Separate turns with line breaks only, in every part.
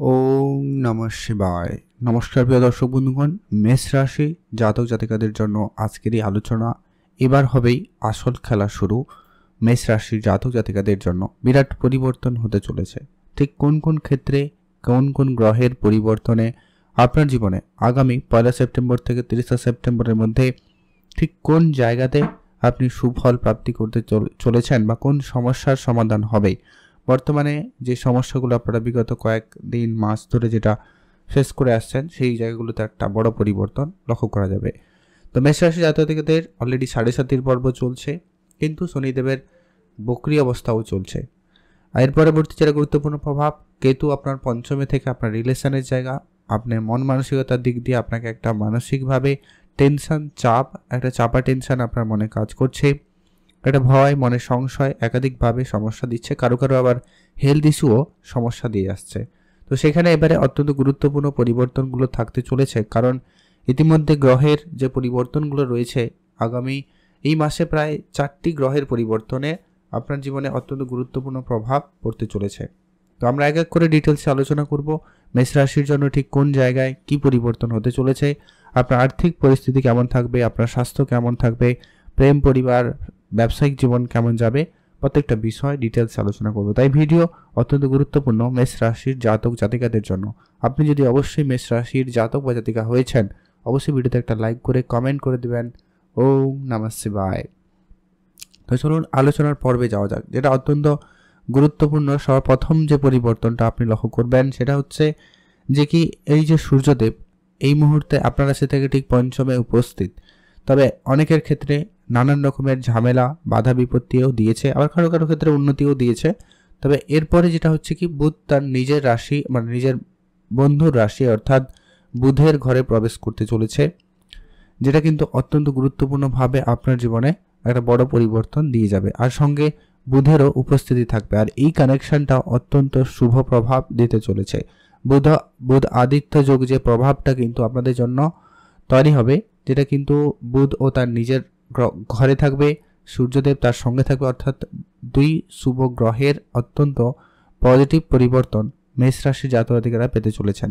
ওম নমঃ শিবায়। নমস্কার প্রিয় দর্শক বন্ধুগণ, মেষ রাশি জাতক জাতিকাদের জন্য আজকের এই আলোচনা। এবার হবেই আসল খেলা শুরু। মেষ রাশির জাতক জাতিকাদের জন্য বিরাট পরিবর্তন হতে চলেছে। ঠিক কোন কোন ক্ষেত্রে, কোন কোন গ্রহের পরিবর্তনে আপনার জীবনে আগামী 1 সেপ্টেম্বর থেকে 30 সেপ্টেম্বরের মধ্যে ঠিক কোন জায়গাতে আপনি সুফল প্রাপ্তি করতে চলেছেন বা কোন সমস্যার সমাধান হবে। বর্তমানে যে সমস্যাগুলো আপনারা বিগত কয়েকদিন মাস ধরে যেটা ফেস করে আসছেন, সেই জায়গাগুলোতে একটা বড় পরিবর্তন লক্ষ্য করা যাবে। তো মেষ রাশি জাতকদের অলরেডি 7.5 পর্ব চলছে, কিন্তু শনিদেবের বক্রি অবস্থাও চলছে। এর পরবর্তী যেটা গুরুত্বপূর্ণ প্রভাব, কেতু আপনার পঞ্চমে থেকে আপনার রিলেশনের জায়গা, আপনার মন মানসিকতার দিক দিয়ে আপনাকে একটা মানসিকভাবে টেনশন, একটা চাপা টেনশন আপনার মনে কাজ করছে। একটা ভয়, মনে সংশয় একাধিকভাবে সমস্যা দিচ্ছে, কারো কারো আবার হেলথ ইস্যুও সমস্যা দিয়ে আসছে। তো সেখানে এবারে অত্যন্ত গুরুত্বপূর্ণ পরিবর্তনগুলো থাকতে চলেছে, কারণ ইতিমধ্যে গ্রহের যে পরিবর্তনগুলো রয়েছে, আগামী এই মাসে প্রায় 4টি গ্রহের পরিবর্তনে আপনার জীবনে অত্যন্ত গুরুত্বপূর্ণ প্রভাব পড়তে চলেছে। তো আমরা এক এক করে ডিটেলসে আলোচনা করব মেষ রাশির জন্য ঠিক কোন জায়গায় কি পরিবর্তন হতে চলেছে, আপনার আর্থিক পরিস্থিতি কেমন থাকবে, আপনার স্বাস্থ্য কেমন থাকবে, প্রেম, পরিবার, ব্যবসায়িক জীবন কেমন যাবে, প্রত্যেকটা বিষয় ডিটেলস আলোচনা করব। তাই ভিডিও অত্যন্ত গুরুত্বপূর্ণ মেষ রাশির জাতক জাতিকাদের জন্য। আপনি যদি অবশ্যই মেষ রাশির জাতক বা জাতিকা হয়েছেন, অবশ্যই ভিডিওতে একটা লাইক করে কমেন্ট করে দিবেন। ওম নমঃ শিবায়। তো চলুন আলোচনার পর্বে যাওয়া যাক। যেটা অত্যন্ত গুরুত্বপূর্ণ, সর্বপ্রথম যে পরিবর্তনটা আপনি লক্ষ্য করবেন সেটা হচ্ছে যে কি এই যে সূর্যদেব এই মুহূর্তে আপনার রাশি থেকে ঠিক পঞ্চমে উপস্থিত। তবে অনেকের ক্ষেত্রে নানান রকমের ঝামেলা, বাধা বিপত্তিও দিয়েছে, আবার কারো কারো ক্ষেত্রে উন্নতিও দিয়েছে। তবে এরপরে যেটা হচ্ছে কি, বুধ তার নিজের রাশি মানে নিজের বন্ধুর রাশি অর্থাৎ বুধের ঘরে প্রবেশ করতে চলেছে, যেটা কিন্তু অত্যন্ত গুরুত্বপূর্ণভাবে আপনার জীবনে একটা বড় পরিবর্তন দিয়ে যাবে। আর সঙ্গে বুধেরও উপস্থিতি থাকবে, আর এই কানেকশনটা অত্যন্ত শুভ প্রভাব দিতে চলেছে। বুধ আদিত্য যোগ যে প্রভাবটা কিন্তু আপনাদের জন্য তৈরি হবে, যেটা কিন্তু বুধ ও তার নিজের ঘরে থাকবে, সূর্যদেব তার সঙ্গে থাকবে, অর্থাৎ দুই শুভ গ্রহের অত্যন্ত পজিটিভ পরিবর্তন মেষ রাশির জাতক-জাতিকারা পেতে চলেছেন।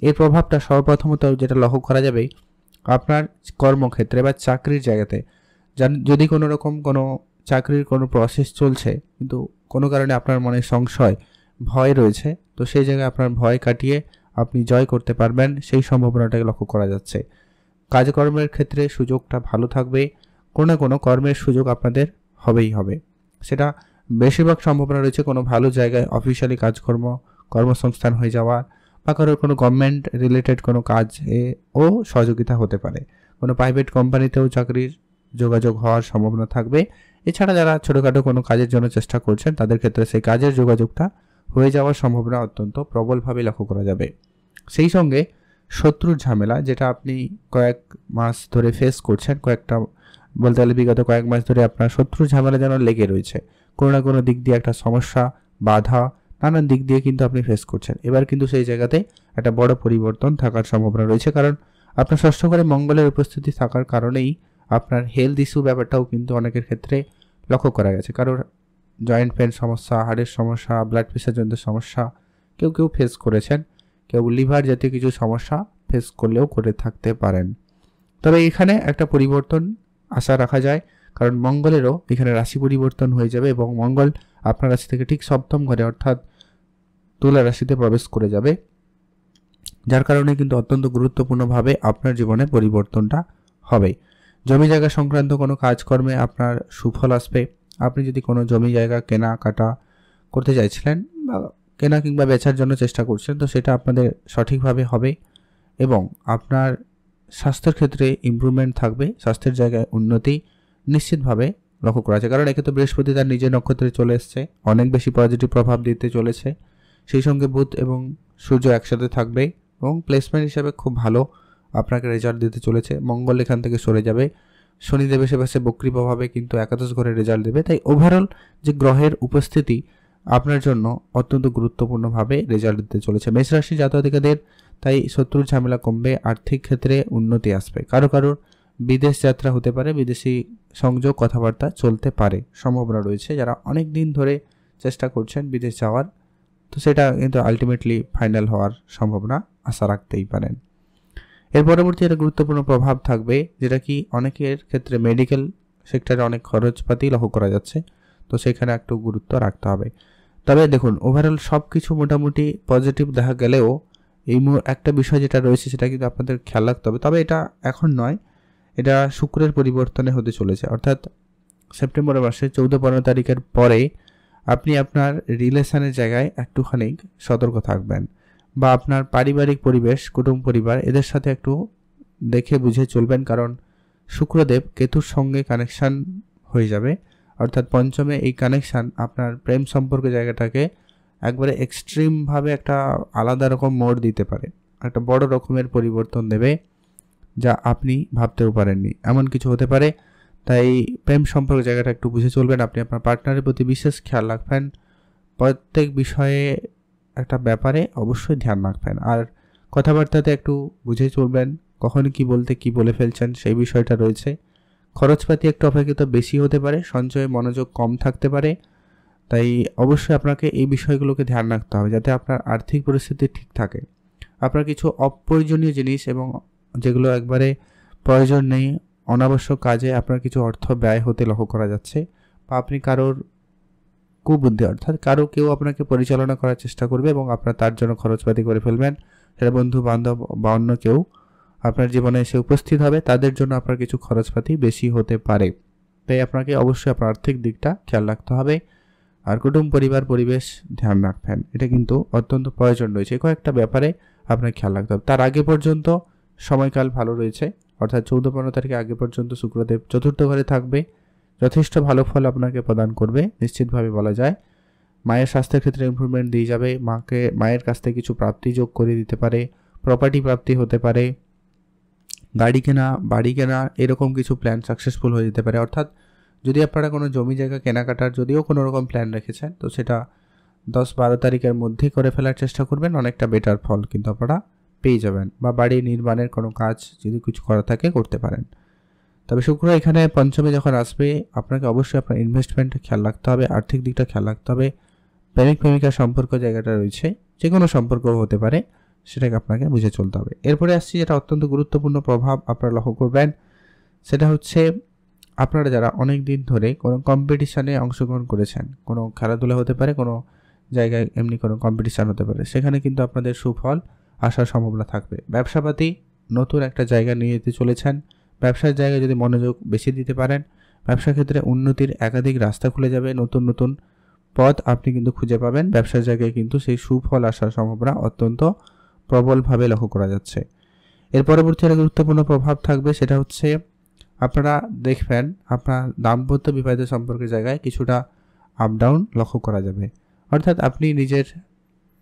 এর প্রভাবটা সর্বপ্রথমত যেটা লক্ষ্য করা যাবে আপনার কর্মক্ষেত্রে বা চাকরির জায়গাতে। যদি কোনো রকম কোনো চাকরির কোনো প্রসেস চলছে, কিন্তু কোনো কারণে আপনার মনে সংশয়, ভয় রয়েছে, তো সেই জায়গায় আপনার ভয় কাটিয়ে আপনি জয় করতে পারবেন, সেই সম্ভাবনাটাকে লক্ষ্য করা যাচ্ছে। কাজকর্মের ক্ষেত্রে সুযোগটা ভালো থাকবে, কোনো না কোনো কর্মের সুযোগ আপনাদের হবেই হবে। সেটা বেশিরভাগ সম্ভাবনা রয়েছে কোনো ভালো জায়গায় অফিসিয়ালি কাজকর্ম, কর্মসংস্থান হয়ে যাওয়ার, বা কারোর কোনো গভর্নমেন্ট রিলেটেড কোনো কাজে ও সহযোগিতা হতে পারে। কোনো প্রাইভেট কোম্পানিতেও চাকরির যোগাযোগ হওয়ার সম্ভাবনা থাকবে। এছাড়া যারা ছোটোখাটো কোনো কাজের জন্য চেষ্টা করছেন, তাদের ক্ষেত্রে সেই কাজের যোগাযোগটা হয়ে যাওয়ার সম্ভাবনা অত্যন্ত প্রবলভাবে লক্ষ্য করা যাবে। সেই সঙ্গে শত্রুর ঝামেলা, যেটা আপনি কয়েক মাস ধরে ফেস করছেন, বলতে গেলে বিগত কয়েক মাস ধরে আপনার শত্রুর ঝামেলা যেন লেগে রয়েছে, কোনো না কোনো দিক দিয়ে একটা সমস্যা, বাধা, নানান দিক দিয়ে কিন্তু আপনি ফেস করছেন। এবার কিন্তু সেই জায়গাতে একটা বড় পরিবর্তন থাকার সম্ভাবনা রয়েছে, কারণ আপনার ষষ্ঠ ঘরে মঙ্গলের উপস্থিতি থাকার কারণেই আপনার হেলথ ইস্যু ব্যাপারটাও কিন্তু অনেকের ক্ষেত্রে লক্ষ্য করা গেছে। কারোর জয়েন্ট পেন সমস্যা, হাড়ের সমস্যা, ব্লাড প্রেশারজনিত সমস্যা কেউ কেউ ফেস করেছেন, কেউ লিভার জাতীয় কিছু সমস্যা ফেস করলেও করে থাকতে পারেন। তবে এখানে একটা পরিবর্তন আশা রাখা যায়, কারণ মঙ্গলেরও এখানে রাশি পরিবর্তন হয়ে যাবে এবং মঙ্গল আপনার রাশি থেকে ঠিক সপ্তম ঘরে অর্থাৎ তুলা রাশিতে প্রবেশ করে যাবে, যার কারণে কিন্তু অত্যন্ত গুরুত্বপূর্ণভাবে আপনার জীবনে পরিবর্তনটা হবে। জমি জায়গা সংক্রান্ত কোনো কাজকর্মে আপনার সুফল আসবে। আপনি যদি কোনো জমি জায়গা কেনা কাটা করতে চাইছিলেন বা কেনা কিংবা বেচার জন্য চেষ্টা করছেন, তো সেটা আপনাদের সঠিকভাবে হবে এবং আপনার স্বাস্থ্যের ক্ষেত্রে ইমপ্রুভমেন্ট থাকবে, স্বাস্থ্যের জায়গায় উন্নতি নিশ্চিতভাবে লক্ষ্য করা যায়। কারণ একে তো বৃহস্পতি তার নিজের নক্ষত্রে চলে এসছে, অনেক বেশি পজিটিভ প্রভাব দিতে চলেছে। সেই সঙ্গে বুধ এবং সূর্য একসাথে থাকবে এবং প্লেসমেন্ট হিসাবে খুব ভালো আপনাকে রেজাল্ট দিতে চলেছে। মঙ্গল এখান থেকে সরে যাবে, শনিদেব এসে পাশে বক্রি প্রভাবে কিন্তু একাদশ ঘরে রেজাল্ট দেবে। তাই ওভারঅল যে গ্রহের উপস্থিতি আপনার জন্য অত্যন্ত গুরুত্বপূর্ণভাবে রেজাল্ট দিতে চলেছে মেষ রাশি জাতক-জাতিকাদের। তাই শত্রুর ঝামেলা কমবে, আর্থিক ক্ষেত্রে উন্নতি আসবে, কারোর বিদেশ যাত্রা হতে পারে, বিদেশি সংযোগ কথাবার্তা চলতে পারে, সম্ভাবনা রয়েছে। যারা অনেক দিন ধরে চেষ্টা করছেন বিদেশ যাওয়ার, তো সেটা কিন্তু আলটিমেটলি ফাইনাল হওয়ার সম্ভাবনা আশা রাখতেই পারেন। এর পরবর্তী একটা গুরুত্বপূর্ণ প্রভাব থাকবে, যেটা কি অনেকের ক্ষেত্রে মেডিকেল সেক্টরে অনেক খরচপাতি লক্ষ্য করা যাচ্ছে, তো সেখানে একটু গুরুত্ব রাখতে হবে। তবে দেখুন, ওভারঅল সব কিছু মোটামুটি পজিটিভ দেখা গেলেও একটা বিষয় যেটা রয়েছে সেটা কিন্তু আপনাদের খেয়াল রাখতে হবে। তবে এটা এখন নয়, এটা শুক্রের পরিবর্তনে হতে চলেছে, অর্থাৎ সেপ্টেম্বর মাসে 14-15 তারিখের পরে আপনি আপনার রিলেশনের জায়গায় একটুখানি সতর্ক থাকবেন, বা আপনার পারিবারিক পরিবেশ, কুটুম্ব পরিবার, এদের সাথে একটু দেখে বুঝে চলবেন, কারণ শুক্রদেব কেতুর সঙ্গে কানেকশান হয়ে যাবে, অর্থাৎ পঞ্চমে এই কানেকশান আপনার প্রেম সম্পর্ক জায়গাটাকে একবারে এক্সট্রিমভাবে একটা আলাদা রকম মোড় দিতে পারে, একটা বড় রকমের পরিবর্তন দেবে, যা আপনি ভাবতেও পারেননি, এমন কিছু হতে পারে। তাই প্রেম সম্পর্ক জায়গাটা একটু বুঝে চলবেন, আপনি আপনার পার্টনারের প্রতি বিশেষ খেয়াল রাখবেন, প্রত্যেক বিষয়ে একটা ব্যাপারে অবশ্যই ধ্যান রাখবেন, আর কথাবার্তাতে একটু বুঝে চলবেন, কখন কি বলতে কি বলে ফেলছেন সেই বিষয়টা রয়েছে। খরচপাতি একটু অপেক্ষিত বেশি হতে পারে, সঞ্চয়ে মনোযোগ কম থাকতে পারে, তাই অবশ্যই আপনাকে এই বিষয়গুলোকে ধ্যান রাখতে হবে যাতে আপনার আর্থিক পরিস্থিতি ঠিক থাকে। আপনার কিছু অপ্রয়োজনীয় জিনিস এবং যেগুলো একবারে প্রয়োজন নেই, অনাবশ্যক কাজে আপনার কিছু অর্থ ব্যয় হতে লক্ষ্য করা যাচ্ছে, বা আপনি কারোর কুবুদ্ধি, অর্থাৎ কেউ আপনাকে পরিচালনা করার চেষ্টা করবে এবং আপনার তার জন্য খরচপাতি করে ফেলবেন, সেটা বন্ধু বান্ধব বা অন্য কেউ আপনার জীবনে এসে উপস্থিত হবে, তাদের জন্য আপনার কিছু খরচপাতি বেশি হতে পারে। তাই আপনাকে অবশ্যই আপনার আর্থিক দিকটা খেয়াল রাখতে হবে, আর কুটুম্ব পরিবার পরিবেশ ধ্যান রাখবেন, এটা কিন্তু অত্যন্ত প্রয়োজন রয়েছে। কয়েকটা ব্যাপারে আপনাকে খেয়াল রাখতে হবে। তার আগে পর্যন্ত সময়কাল ভালো রয়েছে, অর্থাৎ 14-15 তারিখে আগে পর্যন্ত শুক্রদেব চতুর্থ ঘরে থাকবে, যথেষ্ট ভালো ফল আপনাকে প্রদান করবে নিশ্চিতভাবে বলা যায়। মায়ের স্বাস্থ্যের ক্ষেত্রে ইমপ্রুভমেন্ট দিয়ে যাবে, মায়ের কাছ থেকে কিছু প্রাপ্তি যোগ করে দিতে পারে, প্রপার্টি প্রাপ্তি হতে পারে, গাড়ি কেনা, বাড়ি কেনা, এরকম কিছু প্ল্যান সাকসেসফুল হয়ে যেতে পারে। অর্থাৎ যদি আপনারা কোনো জমি জায়গা কেনাকাটার যদিও কোনো রকম প্ল্যান রেখেছেন, তো সেটা 10-12 তারিখের মধ্যে করে ফেলার চেষ্টা করবেন, অনেকটা বেটার ফল কিন্তু আপনারা পেয়ে যাবেন, বা বাড়ি নির্মাণের কোনো কাজ যদি কিছু করা থাকে করতে পারেন। তবে শুক্র এখানে পঞ্চমে যখন আসবে, আপনাকে অবশ্যই আপনার ইনভেস্টমেন্টে খেয়াল রাখতে হবে, আর্থিক দিকটা খেয়াল রাখতে হবে, প্রেমিক প্রেমিকার সম্পর্ক জায়গাটা রয়েছে, যে কোনো সম্পর্ক হতে পারে, সেটাকে আপনাকে বুঝে চলতে হবে। এরপরে আসছি যেটা অত্যন্ত গুরুত্বপূর্ণ প্রভাব আপনারা লক্ষ্য করবেন, সেটা হচ্ছে আপনারা যারা অনেক দিন ধরে কোনো কম্পিটিশানে অংশগ্রহণ করেছেন, কোনো খেলাধুলা হতে পারে, কোনো জায়গায় এমনি কোনো কম্পিটিশান হতে পারে, সেখানে কিন্তু আপনাদের সুফল আসার সম্ভাবনা থাকবে। ব্যবসাপাতি নতুন একটা জায়গা নিয়ে যেতে চলেছেন, ব্যবসার জায়গায় যদি মনোযোগ বেশি দিতে পারেন, ব্যবসা ক্ষেত্রে উন্নতির একাধিক রাস্তা খুলে যাবে, নতুন নতুন পথ আপনি কিন্তু খুঁজে পাবেন, ব্যবসার জায়গায় কিন্তু সেই সুফল আসার সম্ভাবনা অত্যন্ত প্রবলভাবে লক্ষ্য করা যাচ্ছে। এর পরবর্তী একটা গুরুত্বপূর্ণ প্রভাব থাকবে, সেটা হচ্ছে আপনারা দেখবেন আপনার দাম্পত্য বিবাহিত সম্পর্কের জায়গায় কিছুটা আপ ডাউন লক্ষ্য করা যাবে, অর্থাৎ আপনি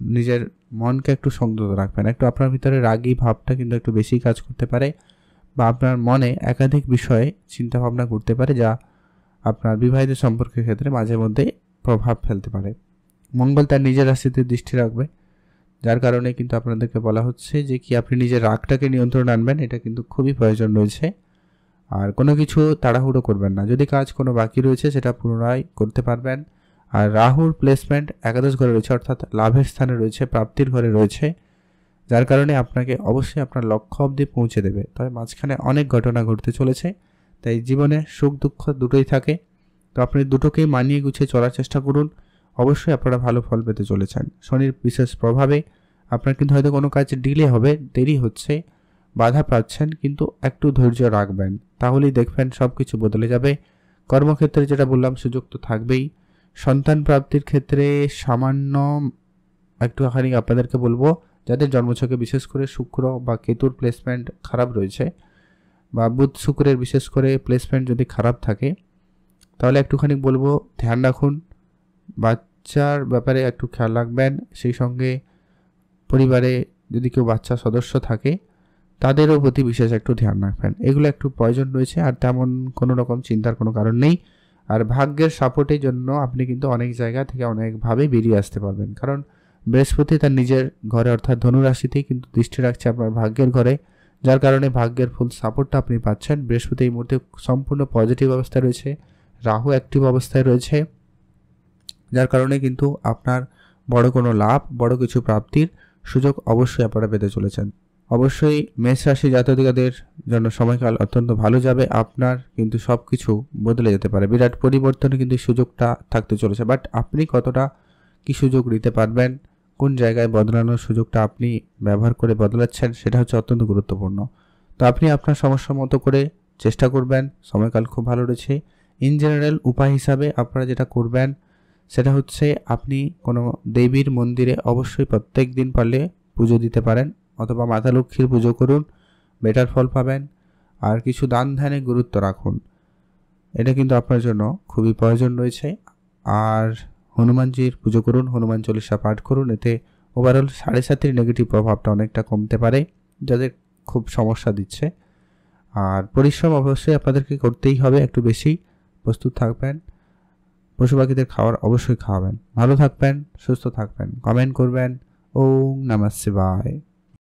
নিজের মনকে একটু সংযত রাখবেন, একটু আপনার ভিতরে রাগী ভাবটা কিন্তু একটু বেশি কাজ করতে পারে, বা আপনার মনে একাধিক বিষয়ে চিন্তাভাবনা করতে পারে, যা আপনার বিবাহিত সম্পর্কের ক্ষেত্রে মাঝে মধ্যে প্রভাব ফেলতে পারে। মঙ্গল তার নিজের রাশিতে দৃষ্টি রাখবে, যার কারণে কিন্তু আপনাদেরকে বলা হচ্ছে যে কি আপনি নিজের রাগটাকে নিয়ন্ত্রণ আনবেন, এটা কিন্তু খুবই প্রয়োজন রয়েছে। আর কোনো কিছু তাড়াহুড়ো করবেন না, যদি কাজ কোনো বাকি রয়েছে সেটা পুনরায় করতে পারবেন। আর রাহুর প্লেসমেন্ট একাদশ ঘরে রয়েছে, অর্থাৎ লাভের স্থানে রয়েছে, প্রাপ্তির ঘরে রয়েছে, যার কারণে আপনাকে অবশ্যই আপনার লক্ষ্য অবধি পৌঁছে দেবে। তবে মাঝখানে অনেক ঘটনা ঘটতে চলেছে, তাই জীবনে সুখ দুঃখ দুটোই থাকে, তো আপনি দুটোকেই মানিয়ে গুছিয়ে চলার চেষ্টা করুন, অবশ্যই আপনারা ভালো ফল পেতে চলেছেন। শনির বিশেষ প্রভাবে আপনার কিন্তু হয়তো কোনো কাজ ডিলে হবে, দেরি হচ্ছে, বাধা পাচ্ছেন, কিন্তু একটু ধৈর্য রাখবেন, তাহলেই দেখবেন সব কিছু বদলে যাবে। কর্মক্ষেত্রে যেটা বললাম সুযোগ তো থাকবেই, সন্তান প্রাপ্তির ক্ষেত্রে সামান্য একটুখানি আপনাদেরকে বলবো, যাদের জন্মছকে বিশেষ করে শুক্র বা কেতুর প্লেসমেন্ট খারাপ রয়েছে, বা বুধ শুক্রের বিশেষ করে প্লেসমেন্ট যদি খারাপ থাকে, তাহলে একটুখানি বলবো ধ্যান রাখুন, বাচ্চার ব্যাপারে একটু খেয়াল রাখবেন, সেই সঙ্গে পরিবারে যদি কেউ বাচ্চা সদস্য থাকে তাদেরও প্রতি বিশেষ একটু ধ্যান রাখবেন, এগুলো একটু প্রয়োজন রয়েছে, আর তেমন কোনো রকম চিন্তার কোনো কারণ নেই। আর ভাগ্যের সাপোর্টের জন্য আপনি কিন্তু অনেক জায়গা থেকে অনেকভাবে বেরিয়ে আসতে পারবেন, কারণ বৃহস্পতি তার নিজের ঘরে অর্থাৎ ধনুরাশিতেই কিন্তু দৃষ্টি রাখছে আপনার ভাগ্যের ঘরে, যার কারণে ভাগ্যের ফুল সাপোর্টটা আপনি পাচ্ছেন। বৃহস্পতি এই মুহূর্তে সম্পূর্ণ পজিটিভ অবস্থায় রয়েছে, রাহু অ্যাক্টিভ অবস্থায় রয়েছে, যার কারণে কিন্তু আপনার বড় কোনো লাভ, বড় কিছু প্রাপ্তির সুযোগ অবশ্যই আপনারা পেতে চলেছেন। অবশ্যই মেষ রাশি জাতকদের জন্য সময়কাল অত্যন্ত ভালো যাবে। আপনার কিন্তু সব কিছু বদলে যেতে পারে, বিরাট পরিবর্তনে কিন্তু সুযোগটা থাকতে চলেছে। বাট আপনি কতটা কি সুযোগ নিতে পারবেন, কোন জায়গায় বদলানোর সুযোগটা আপনি ব্যবহার করে বদলাচ্ছেন, সেটা হচ্ছে অত্যন্ত গুরুত্বপূর্ণ। তো আপনি আপনার সমস্যা মতো করে চেষ্টা করবেন। সময়কাল খুব ভালো রয়েছে। ইন জেনারেল উপায় হিসাবে আপনারা যেটা করবেন সেটা হচ্ছে আপনি কোনো দেবীর মন্দিরে অবশ্যই প্রত্যেক দিন পারলে পুজো দিতে পারেন, অথবা মাতা লক্ষ্মীর পুজো করুন, বেটার ফল পাবেন। আর কিছু দান ধ্যানে গুরুত্ব রাখুন, এটা কিন্তু আপনার জন্য খুবই প্রয়োজন রয়েছে। আর হনুমানজির পুজো করুন, হনুমান চল্লিশা পাঠ করুন, এতে ওভারঅল 7.5 নেগেটিভ প্রভাবটা অনেকটা কমতে পারে যাদের খুব সমস্যা দিচ্ছে। আর পরিশ্রম অবশ্যই আপনাদেরকে করতেই হবে, একটু বেশি প্রস্তুত থাকবেন। পশু পাখিদের খাবার অবশ্যই খাওয়াবেন। ভালো থাকবেন, সুস্থ থাকবেন, কমেন্ট করবেন। ওম নমঃ শিবায়।